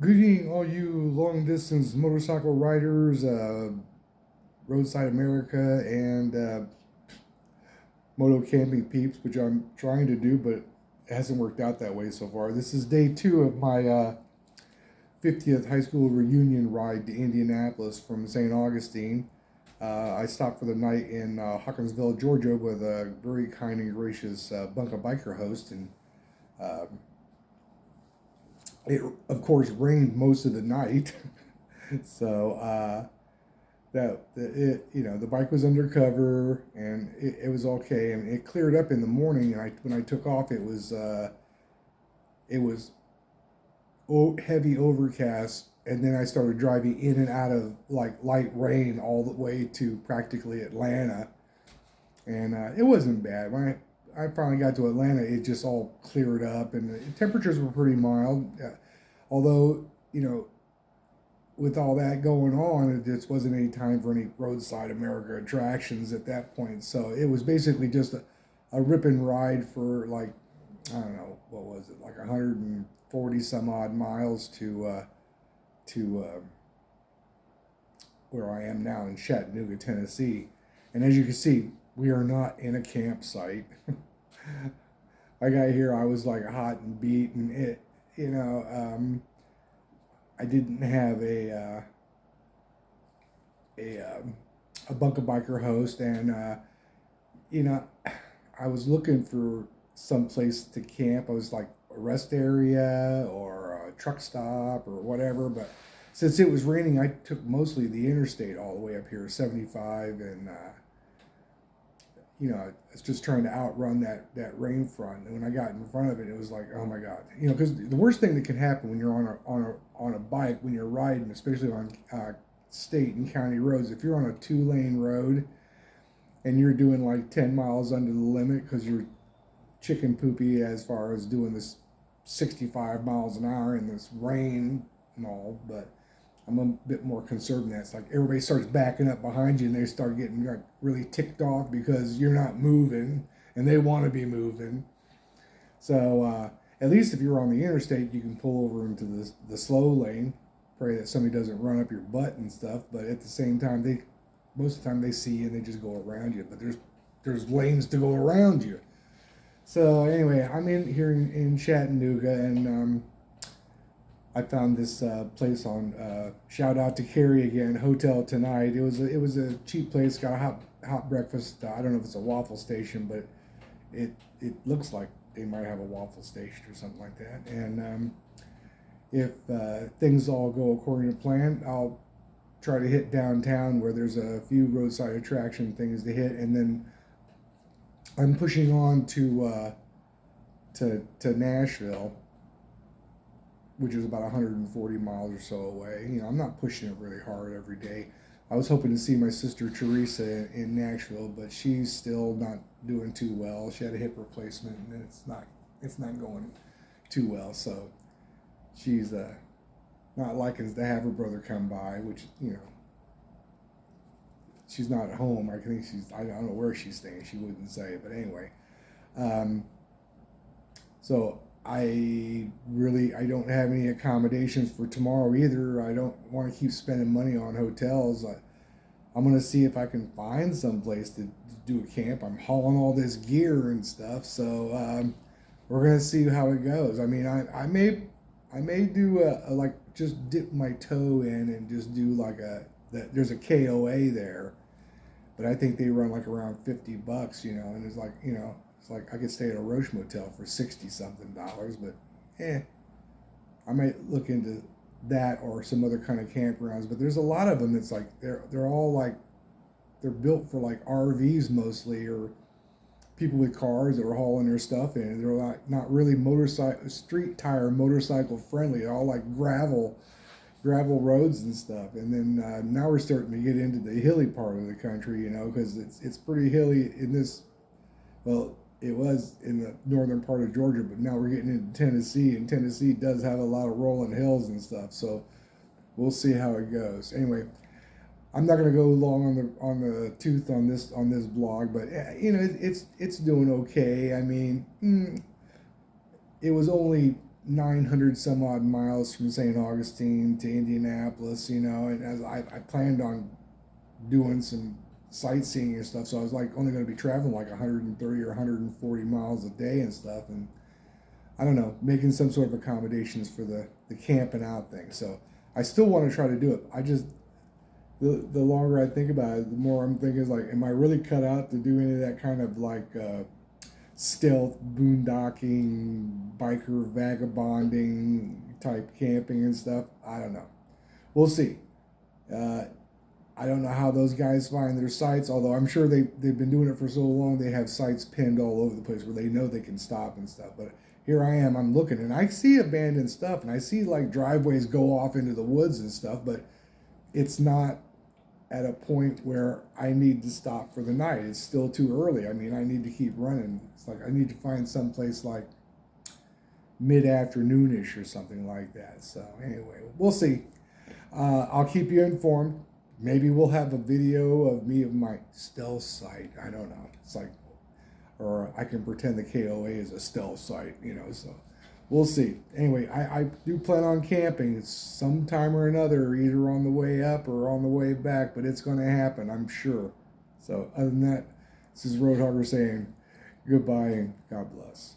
Good evening, all you long distance motorcycle riders, Roadside America, and moto camping peeps, which I'm trying to do, but it hasn't worked out that way so far. This is day two of my 50th high school reunion ride to Indianapolis from St. Augustine. I stopped for the night in Hawkinsville, Georgia, with a very kind and gracious Bunka Biker host, and uh, it, of course, rained most of the night. So the bike was undercover and it was okay, and it cleared up in the morning. And when I took off, it was heavy overcast, and then I started driving in and out of like light rain all the way to practically Atlanta, and it wasn't bad. When I finally got to Atlanta, it just all cleared up, and the temperatures were pretty mild. Although, with all that going on, it just wasn't any time for any roadside America attractions at that point. So it was basically just a rip and ride for like, I don't know, what was it, like 140 some odd miles to where I am now in Chattanooga, Tennessee. And as you can see, we are not in a campsite. I got here, I was like hot and beat, and you know, I didn't have a bunker biker host, and you know, I was looking for some place to camp. I was like a rest area or a truck stop or whatever, but since it was raining, I took mostly the interstate all the way up here, 75, and I was just trying to outrun that rain front. And when I got in front of it, it was like, oh my god, because the worst thing that can happen when you're on a bike, when you're riding, especially on state and county roads, if you're on a 2-lane road and you're doing like 10 miles under the limit because you're chicken poopy as far as doing this 65 miles an hour in this rain and all, but I'm a bit more conservative than that. It's like everybody starts backing up behind you, and they start getting like really ticked off because you're not moving and they want to be moving. So at least if you're on the interstate, you can pull over into the slow lane, pray that somebody doesn't run up your butt and stuff. But at the same time, most of the time they see you and they just go around you. But there's lanes to go around you. So anyway, I'm in here in Chattanooga, and I found this place on shout out to Carrie again, Hotel Tonight. It was a cheap place, got a hot breakfast. I don't know if it's a waffle station, but it looks like they might have a waffle station or something like that. And if things all go according to plan, I'll try to hit downtown where there's a few roadside attraction things to hit, and then I'm pushing on to Nashville, which is about 140 miles or so away. I'm not pushing it really hard every day. I was hoping to see my sister Teresa in Nashville, but she's still not doing too well. She had a hip replacement, and it's not going too well. So she's not liking to have her brother come by, which she's not at home. I don't know where she's staying. She wouldn't say, but anyway. Um, so I don't have any accommodations for tomorrow either. I don't want to keep spending money on hotels. I'm gonna see if I can find some place to do a camp. I'm hauling all this gear and stuff, so we're gonna see how it goes. I mean, I may do like just dip my toe in and just do like there's a KOA there, but I think they run like around $50, and it's like I could stay at a Roche motel for 60 something dollars, but I might look into that or some other kind of campgrounds. But there's a lot of them that's like they're all like they're built for like RVs mostly, or people with cars that are hauling their stuff in. They're not really motorcycle street tire motorcycle friendly. They're all like gravel roads and stuff. And then now we're starting to get into the hilly part of the country, because it's pretty hilly in this. Well, it was in the northern part of Georgia, but now we're getting into Tennessee, and Tennessee does have a lot of rolling hills and stuff. So we'll see how it goes. Anyway, I'm not going to go long on the tooth on this blog, but it's doing okay. I mean, it was only 900 some odd miles from St. Augustine to Indianapolis, you know, and as I planned on doing some sightseeing and stuff, so I was like only going to be traveling like 130 or 140 miles a day and stuff, and I don't know, making some sort of accommodations for the camping out thing. So I still want to try to do it. I just, the longer I think about it, the more I'm thinking is like, am I really cut out to do any of that kind of like stealth boondocking, biker vagabonding type camping and stuff? I don't know. We'll see. I don't know how those guys find their sites, although I'm sure they've been doing it for so long, they have sites pinned all over the place where they know they can stop and stuff. But here I am, I'm looking, and I see abandoned stuff, and I see like driveways go off into the woods and stuff, but it's not at a point where I need to stop for the night. It's still too early. I mean, I need to keep running. It's like I need to find some place like mid-afternoonish or something like that. So anyway, we'll see. I'll keep you informed. Maybe we'll have a video of me of my stealth site. I don't know. It's like, or I can pretend the KOA is a stealth site, you know, so we'll see. Anyway, I do plan on camping sometime or another, either on the way up or on the way back, but it's going to happen, I'm sure. So other than that, this is Roadhogger saying goodbye and God bless.